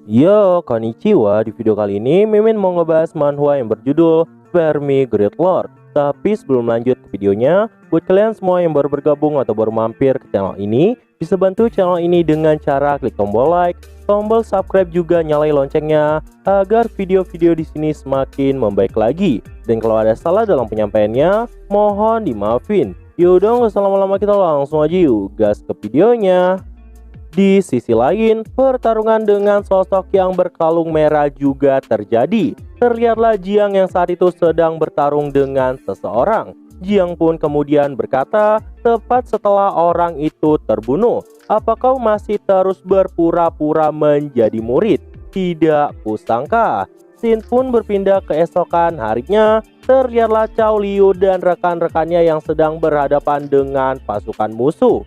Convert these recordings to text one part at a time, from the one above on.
Yo, konnichiwa. Di video kali ini Mimin mau ngebahas manhwa yang berjudul Spare Me Great Lord. Tapi sebelum lanjut ke videonya, buat kalian semua yang baru bergabung atau baru mampir ke channel ini, bisa bantu channel ini dengan cara klik tombol like, tombol subscribe, juga nyalain loncengnya agar video-video di sini semakin membaik lagi. Dan kalau ada salah dalam penyampaiannya, mohon dimaafin. Yaudah, nggak usah lama-lama, kita langsung aja yuk gas ke videonya. Di sisi lain, pertarungan dengan sosok yang berkalung merah juga terjadi. Terlihatlah Jiang yang saat itu sedang bertarung dengan seseorang. Jiang pun kemudian berkata, tepat setelah orang itu terbunuh, "Apa kau masih terus berpura-pura menjadi murid? Tidak kusangka." Scene pun berpindah keesokan harinya. Terlihatlah Cao Liu dan rekan-rekannya yang sedang berhadapan dengan pasukan musuh.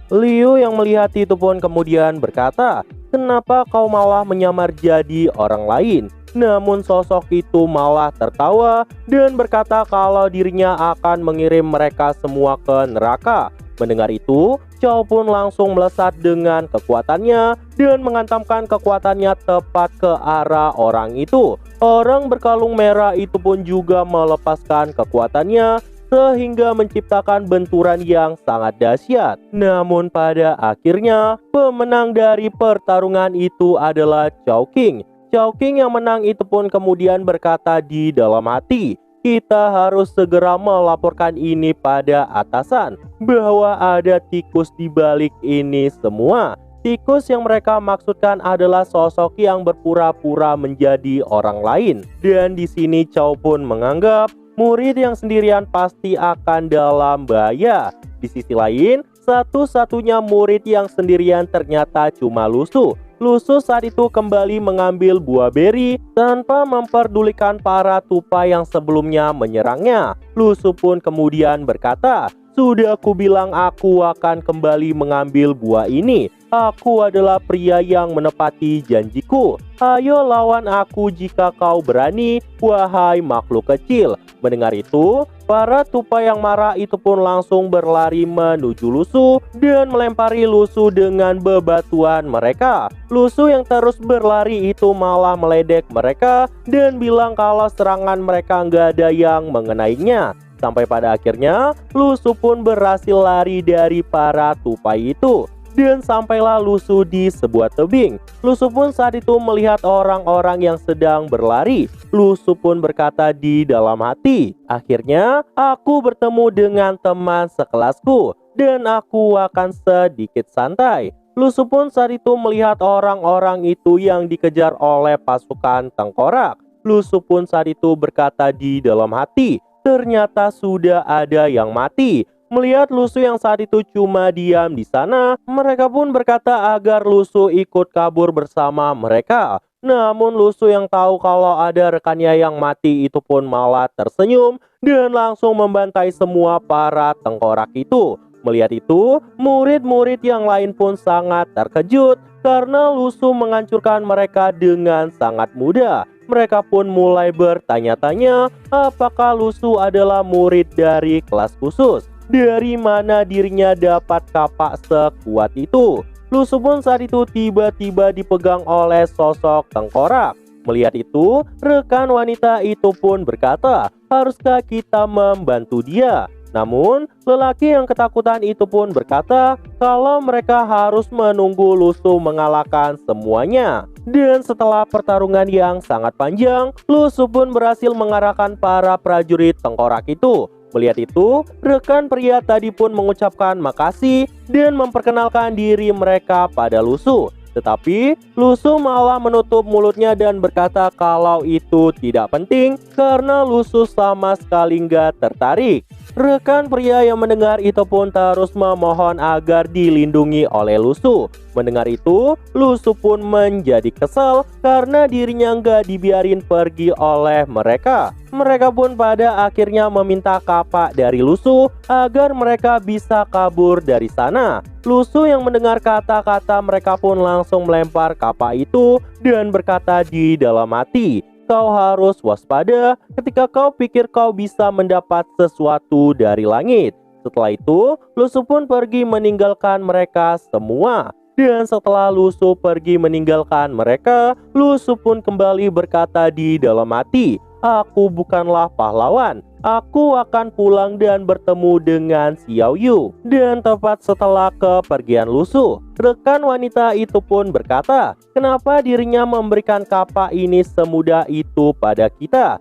Liu yang melihat itu pun kemudian berkata, "Kenapa kau malah menyamar jadi orang lain?" Namun sosok itu malah tertawa dan berkata kalau dirinya akan mengirim mereka semua ke neraka. Mendengar itu, Cao pun langsung melesat dengan kekuatannya dan menghantamkan kekuatannya tepat ke arah orang itu. Orang berkalung merah itu pun juga melepaskan kekuatannya sehingga menciptakan benturan yang sangat dahsyat. Namun pada akhirnya, pemenang dari pertarungan itu adalah Cao King. Cao King yang menang itu pun kemudian berkata di dalam hati, "Kita harus segera melaporkan ini pada atasan bahwa ada tikus di balik ini semua." Tikus yang mereka maksudkan adalah sosok yang berpura-pura menjadi orang lain. Dan di sini Cao pun menganggap murid yang sendirian pasti akan dalam bahaya. Di sisi lain, satu-satunya murid yang sendirian ternyata cuma Lusu. Lusu saat itu kembali mengambil buah beri tanpa memperdulikan para tupai yang sebelumnya menyerangnya. Lusu pun kemudian berkata, "Sudah kubilang aku akan kembali mengambil buah ini. Aku adalah pria yang menepati janjiku. Ayo lawan aku jika kau berani, wahai makhluk kecil." Mendengar itu, para tupai yang marah itu pun langsung berlari menuju Lusu dan melempari Lusu dengan bebatuan mereka. Lusu yang terus berlari itu malah meledek mereka dan bilang kalau serangan mereka nggak ada yang mengenainya. Sampai pada akhirnya, Lusu pun berhasil lari dari para tupai itu. Dan sampailah Lusu di sebuah tebing. Lusu pun saat itu melihat orang-orang yang sedang berlari. Lusu pun berkata di dalam hati, "Akhirnya aku bertemu dengan teman sekelasku dan aku akan sedikit santai." Lusu pun saat itu melihat orang-orang itu yang dikejar oleh pasukan tengkorak. Lusu pun saat itu berkata di dalam hati, ternyata sudah ada yang mati. Melihat Lusu yang saat itu cuma diam di sana, mereka pun berkata agar Lusu ikut kabur bersama mereka. Namun Lusu yang tahu kalau ada rekannya yang mati itu pun malah tersenyum dan langsung membantai semua para tengkorak itu. Melihat itu, murid-murid yang lain pun sangat terkejut karena Lusu menghancurkan mereka dengan sangat mudah. Mereka pun mulai bertanya-tanya apakah Lusu adalah murid dari kelas khusus. Dari mana dirinya dapat kapak sekuat itu? Lusu pun saat itu tiba-tiba dipegang oleh sosok tengkorak. Melihat itu, rekan wanita itu pun berkata, "Haruskah kita membantu dia?" Namun, lelaki yang ketakutan itu pun berkata kalau mereka harus menunggu Lusu mengalahkan semuanya. Dan setelah pertarungan yang sangat panjang, Lusu pun berhasil mengarahkan para prajurit tengkorak itu. Melihat itu, rekan pria tadi pun mengucapkan makasih dan memperkenalkan diri mereka pada Lusu. Tetapi Lusu malah menutup mulutnya dan berkata kalau itu tidak penting karena Lusu sama sekali nggak tertarik. Rekan pria yang mendengar itu pun terus memohon agar dilindungi oleh Lusu. Mendengar itu, Lusu pun menjadi kesal karena dirinya nggak dibiarin pergi oleh mereka. Mereka pun pada akhirnya meminta kapak dari Lusu agar mereka bisa kabur dari sana. Lusu yang mendengar kata-kata mereka pun langsung melempar kapak itu dan berkata di dalam hati, "Kau harus waspada ketika kau pikir kau bisa mendapat sesuatu dari langit." Setelah itu, Lusu pun pergi meninggalkan mereka semua. Dan setelah Lusu pergi meninggalkan mereka, Lusu pun kembali berkata di dalam hati, "Aku bukanlah pahlawan. Aku akan pulang dan bertemu dengan Xiao Yu." Dan tepat setelah kepergian Lusu, rekan wanita itu pun berkata, "Kenapa dirinya memberikan kapak ini semudah itu pada kita?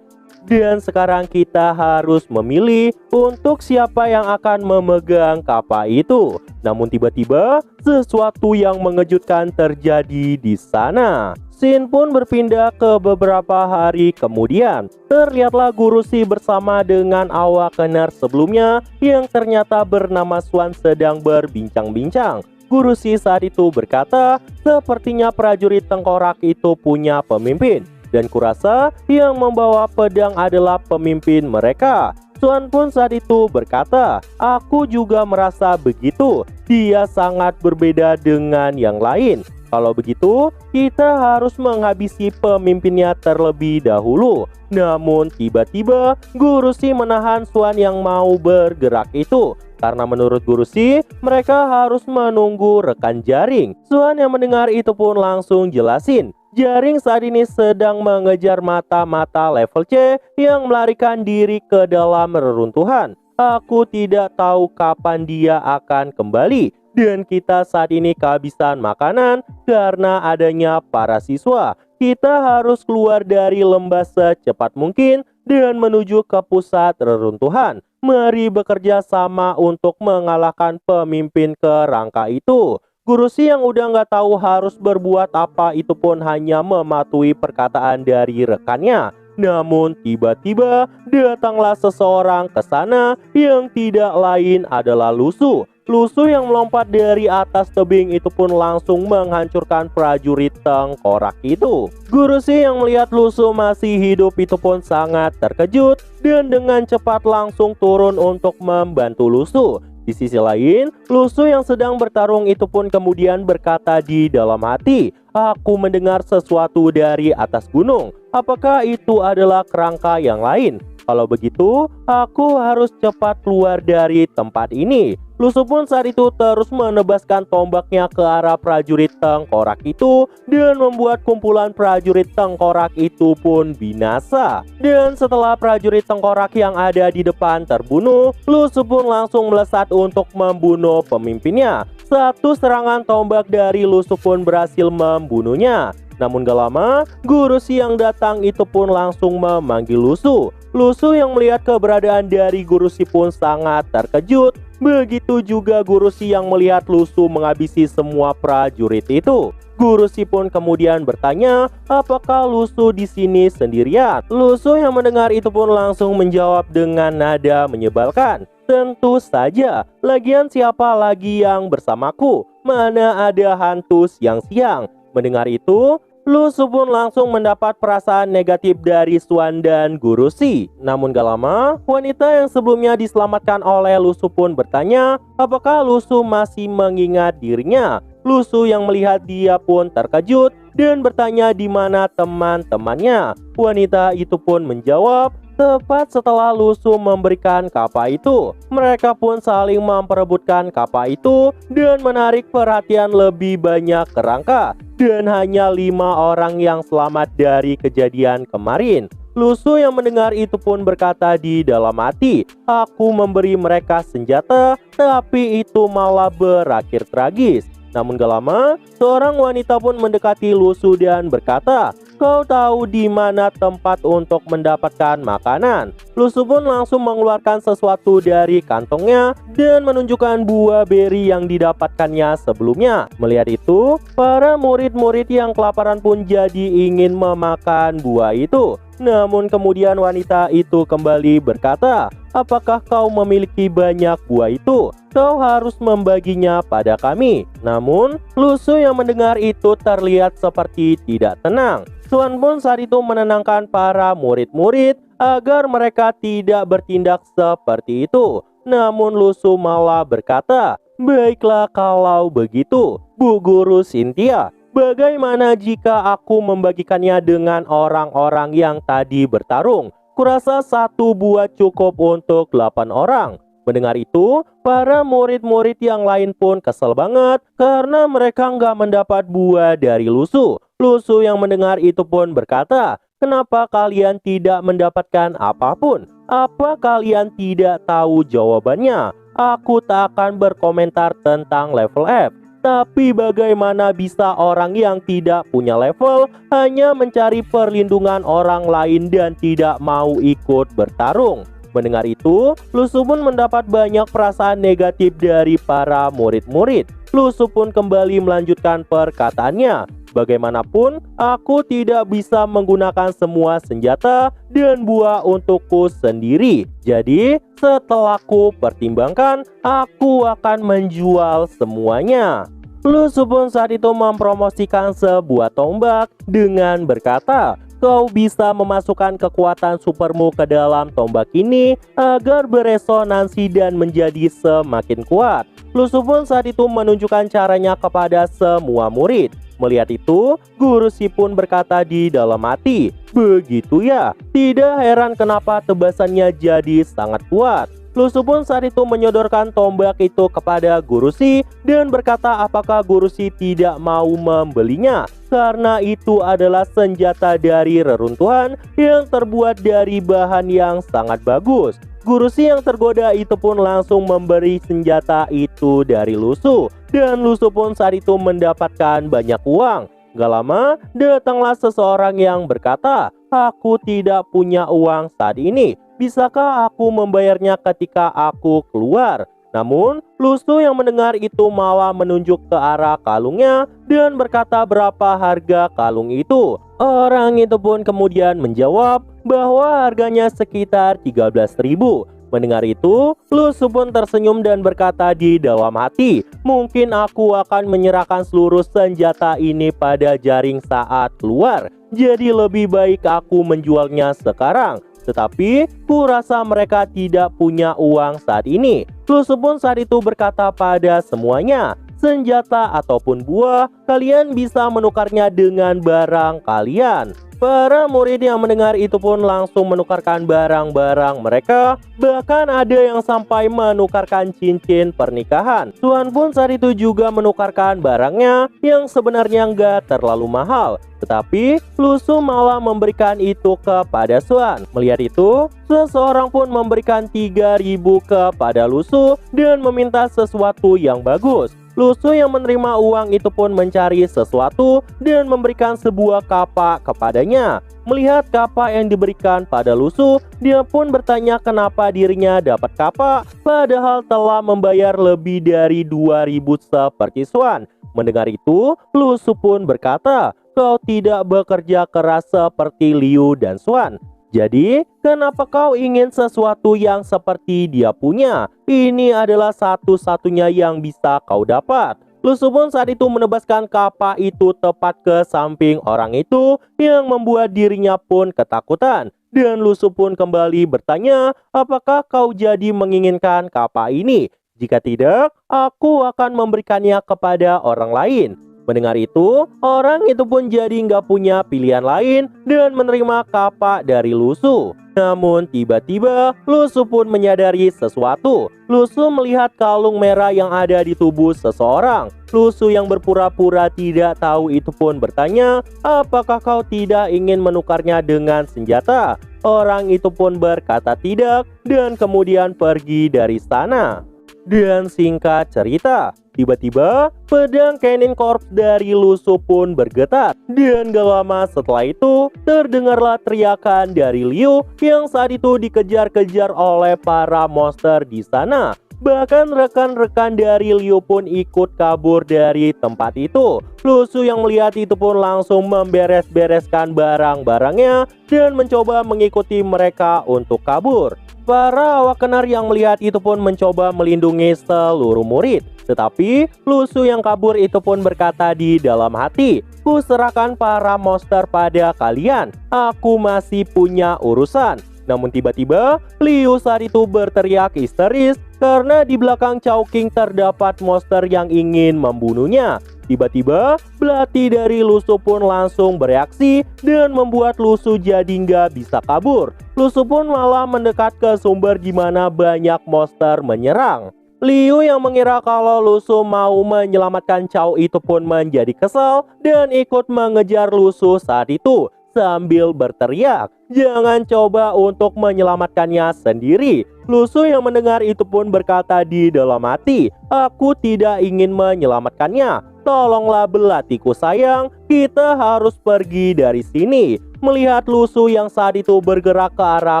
Dan sekarang kita harus memilih untuk siapa yang akan memegang kapak itu." Namun tiba-tiba sesuatu yang mengejutkan terjadi di sana. Scene pun berpindah ke beberapa hari kemudian. Terlihatlah Guru Si bersama dengan awakener sebelumnya yang ternyata bernama Swan sedang berbincang-bincang. Guru Si saat itu berkata, "Sepertinya prajurit tengkorak itu punya pemimpin. Dan kurasa yang membawa pedang adalah pemimpin mereka." Swan pun saat itu berkata, "Aku juga merasa begitu. Dia sangat berbeda dengan yang lain. Kalau begitu, kita harus menghabisi pemimpinnya terlebih dahulu." Namun tiba-tiba Guru Si menahan Swan yang mau bergerak itu. Karena menurut Guru Si, mereka harus menunggu rekan jaring. Swan yang mendengar itu pun langsung jelasin, jaring saat ini sedang mengejar mata-mata level C yang melarikan diri ke dalam reruntuhan. Aku tidak tahu kapan dia akan kembali. Dan kita saat ini kehabisan makanan karena adanya para siswa. Kita harus keluar dari lembah secepat mungkin dan menuju ke pusat reruntuhan. Mari bekerja sama untuk mengalahkan pemimpin kerangka itu. Guru Si yang udah nggak tahu harus berbuat apa itu pun hanya mematuhi perkataan dari rekannya. Namun tiba-tiba datanglah seseorang ke sana yang tidak lain adalah Lusu. Lusu yang melompat dari atas tebing itu pun langsung menghancurkan prajurit tengkorak itu. Guru Si yang melihat Lusu masih hidup itu pun sangat terkejut dan dengan cepat langsung turun untuk membantu Lusu. Di sisi lain, Lusu yang sedang bertarung itu pun kemudian berkata di dalam hati, "Aku mendengar sesuatu dari atas gunung. Apakah itu adalah kerangka yang lain? Kalau begitu, aku harus cepat keluar dari tempat ini." Lusu pun saat itu terus menebaskan tombaknya ke arah prajurit tengkorak itu dan membuat kumpulan prajurit tengkorak itu pun binasa. Dan setelah prajurit tengkorak yang ada di depan terbunuh, Lusu pun langsung melesat untuk membunuh pemimpinnya. Satu serangan tombak dari Lusu pun berhasil membunuhnya. Namun gak lama, Guru Si yang datang itu pun langsung memanggil Lusu. Lusu yang melihat keberadaan dari Guru Si pun sangat terkejut. Begitu juga Guru Si yang melihat Lusu menghabisi semua prajurit itu. Guru Si pun kemudian bertanya, apakah Lusu di sini sendirian? Lusu yang mendengar itu pun langsung menjawab dengan nada menyebalkan, "Tentu saja, lagian siapa lagi yang bersamaku? Mana ada hantu siang-siang?" Mendengar itu, Lusu pun langsung mendapat perasaan negatif dari Swan dan Guru Si. Namun gak lama, wanita yang sebelumnya diselamatkan oleh Lusu pun bertanya, apakah Lusu masih mengingat dirinya. Lusu yang melihat dia pun terkejut dan bertanya di mana teman-temannya. Wanita itu pun menjawab, tepat setelah Lusu memberikan kapak itu, mereka pun saling memperebutkan kapak itu dan menarik perhatian lebih banyak kerangka. Dan hanya 5 orang yang selamat dari kejadian kemarin. Lusu yang mendengar itu pun berkata di dalam hati, "Aku memberi mereka senjata, tapi itu malah berakhir tragis." Namun gak lama, seorang wanita pun mendekati Lusu dan berkata, "Kau tahu di mana tempat untuk mendapatkan makanan?" Lusu pun langsung mengeluarkan sesuatu dari kantongnya dan menunjukkan buah beri yang didapatkannya sebelumnya. Melihat itu, para murid-murid yang kelaparan pun jadi ingin memakan buah itu. Namun kemudian wanita itu kembali berkata, "Apakah kau memiliki banyak buah itu? Kau harus membaginya pada kami." Namun Lusu yang mendengar itu terlihat seperti tidak tenang. Swan pun saat itu menenangkan para murid-murid agar mereka tidak bertindak seperti itu. Namun Lusu malah berkata, "Baiklah kalau begitu, Bu Guru Cynthia. Bagaimana jika aku membagikannya dengan orang-orang yang tadi bertarung? Kurasa 1 buah cukup untuk 8 orang." Mendengar itu, para murid-murid yang lain pun kesel banget karena mereka nggak mendapat buah dari Lusu. Lusu yang mendengar itu pun berkata, "Kenapa kalian tidak mendapatkan apapun? Apa kalian tidak tahu jawabannya? Aku tak akan berkomentar tentang level F. Tapi bagaimana bisa orang yang tidak punya level hanya mencari perlindungan orang lain dan tidak mau ikut bertarung?" Mendengar itu, Lusu pun mendapat banyak perasaan negatif dari para murid-murid. Lusu pun kembali melanjutkan perkataannya, "Bagaimanapun, aku tidak bisa menggunakan semua senjata dan buah untukku sendiri. Jadi, setelah ku pertimbangkan, aku akan menjual semuanya." Lusu pun saat itu mempromosikan sebuah tombak dengan berkata, "Kau bisa memasukkan kekuatan supermu ke dalam tombak ini agar beresonansi dan menjadi semakin kuat." Lusu pun saat itu menunjukkan caranya kepada semua murid. Melihat itu, Guru Si pun berkata di dalam hati, "Begitu ya, tidak heran kenapa tebasannya jadi sangat kuat." Lusu pun saat itu menyodorkan tombak itu kepada Guru Si dan berkata apakah Guru Si tidak mau membelinya karena itu adalah senjata dari reruntuhan yang terbuat dari bahan yang sangat bagus. Guru Si yang tergoda itu pun langsung memberi senjata itu dari Lusu dan Lusu pun saat itu mendapatkan banyak uang. Gak lama datanglah seseorang yang berkata, "Aku tidak punya uang saat ini. Bisakah aku membayarnya ketika aku keluar?" Namun, Lusu yang mendengar itu malah menunjuk ke arah kalungnya dan berkata berapa harga kalung itu. Orang itu pun kemudian menjawab bahwa harganya sekitar 13.000. Mendengar itu, Lusu pun tersenyum dan berkata di dalam hati, "Mungkin aku akan menyerahkan seluruh senjata ini pada Jaring saat keluar. Jadi lebih baik aku menjualnya sekarang. Tetapi kurasa mereka tidak punya uang saat ini." Lusu pun saat itu berkata pada semuanya, "Senjata ataupun buah, kalian bisa menukarnya dengan barang kalian." Para murid yang mendengar itu pun langsung menukarkan barang-barang mereka. Bahkan ada yang sampai menukarkan cincin pernikahan. Suan pun saat itu juga menukarkan barangnya yang sebenarnya nggak terlalu mahal. Tetapi Lusu malah memberikan itu kepada Suan. Melihat itu, seseorang pun memberikan 3.000 kepada Lusu dan meminta sesuatu yang bagus. Lusu yang menerima uang itu pun mencari sesuatu dan memberikan sebuah kapak kepadanya. Melihat kapak yang diberikan pada Lusu, dia pun bertanya kenapa dirinya dapat kapak padahal telah membayar lebih dari 2.000 seperti Suan. Mendengar itu, Lusu pun berkata, "Kau tidak bekerja keras seperti Liu dan Suan. Jadi, kenapa kau ingin sesuatu yang seperti dia punya? Ini adalah satu-satunya yang bisa kau dapat." Lusu pun saat itu menebaskan kapak itu tepat ke samping orang itu yang membuat dirinya pun ketakutan. Dan Lusu pun kembali bertanya, "Apakah kau jadi menginginkan kapak ini? Jika tidak, aku akan memberikannya kepada orang lain." Mendengar itu, orang itu pun jadi nggak punya pilihan lain dan menerima kapak dari Lusu. Namun tiba-tiba Lusu pun menyadari sesuatu. Lusu melihat kalung merah yang ada di tubuh seseorang. Lusu yang berpura-pura tidak tahu itu pun bertanya, "Apakah kau tidak ingin menukarnya dengan senjata?" Orang itu pun berkata tidak dan kemudian pergi dari sana. Dan singkat cerita, tiba-tiba pedang Kenin Corps dari Lusu pun bergetar. Dan gak lama setelah itu terdengarlah teriakan dari Liu yang saat itu dikejar-kejar oleh para monster di sana. Bahkan rekan-rekan dari Liu pun ikut kabur dari tempat itu. Lusu yang melihat itu pun langsung memberes-bereskan barang-barangnya dan mencoba mengikuti mereka untuk kabur. Para awak kenar yang melihat itu pun mencoba melindungi seluruh murid. Tetapi Lusu yang kabur itu pun berkata di dalam hati, "Ku serahkan para monster pada kalian. Aku masih punya urusan." Namun tiba-tiba Liu saat itu berteriak histeris karena di belakang Chowking terdapat monster yang ingin membunuhnya. Tiba-tiba, belati dari Lusu pun langsung bereaksi dan membuat Lusu jadi nggak bisa kabur. Lusu pun malah mendekat ke sumber di mana banyak monster menyerang. Liu yang mengira kalau Lusu mau menyelamatkan Chao itu pun menjadi kesal dan ikut mengejar Lusu saat itu sambil berteriak, "Jangan coba untuk menyelamatkannya sendiri." Lusu yang mendengar itu pun berkata di dalam hati, "Aku tidak ingin menyelamatkannya. Tolonglah belatiku sayang, kita harus pergi dari sini." Melihat Lusu yang saat itu bergerak ke arah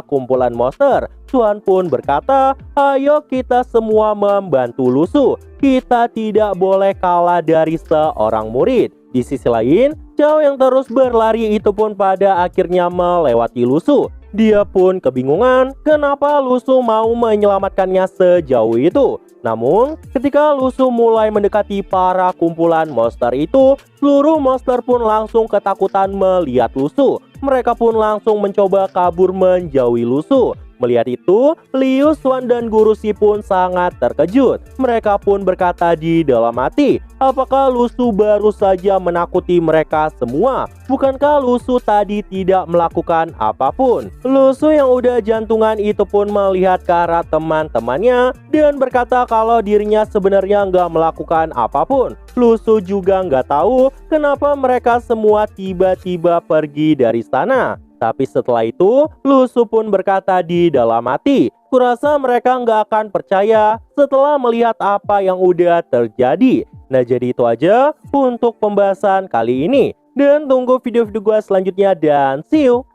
kumpulan monster, Chuan pun berkata, "Ayo kita semua membantu Lusu. Kita tidak boleh kalah dari seorang murid." Di sisi lain, Chao yang terus berlari itu pun pada akhirnya melewati Lusu. Dia pun kebingungan kenapa Lusu mau menyelamatkannya sejauh itu. Namun, ketika Lusu mulai mendekati para kumpulan monster itu, seluruh monster pun langsung ketakutan melihat Lusu. Mereka pun langsung mencoba kabur menjauhi Lusu. Melihat itu, Liu, Xuan, dan Guru Si pun sangat terkejut. Mereka pun berkata di dalam hati, apakah Lusu baru saja menakuti mereka semua? Bukankah Lusu tadi tidak melakukan apapun? Lusu yang udah jantungan itu pun melihat ke arah teman-temannya dan berkata kalau dirinya sebenarnya nggak melakukan apapun. Lusu juga nggak tahu kenapa mereka semua tiba-tiba pergi dari sana. Tapi setelah itu, Lusu pun berkata di dalam hati, "Kurasa mereka nggak akan percaya setelah melihat apa yang udah terjadi." Nah, jadi itu aja untuk pembahasan kali ini. Dan tunggu video-video gue selanjutnya dan see you!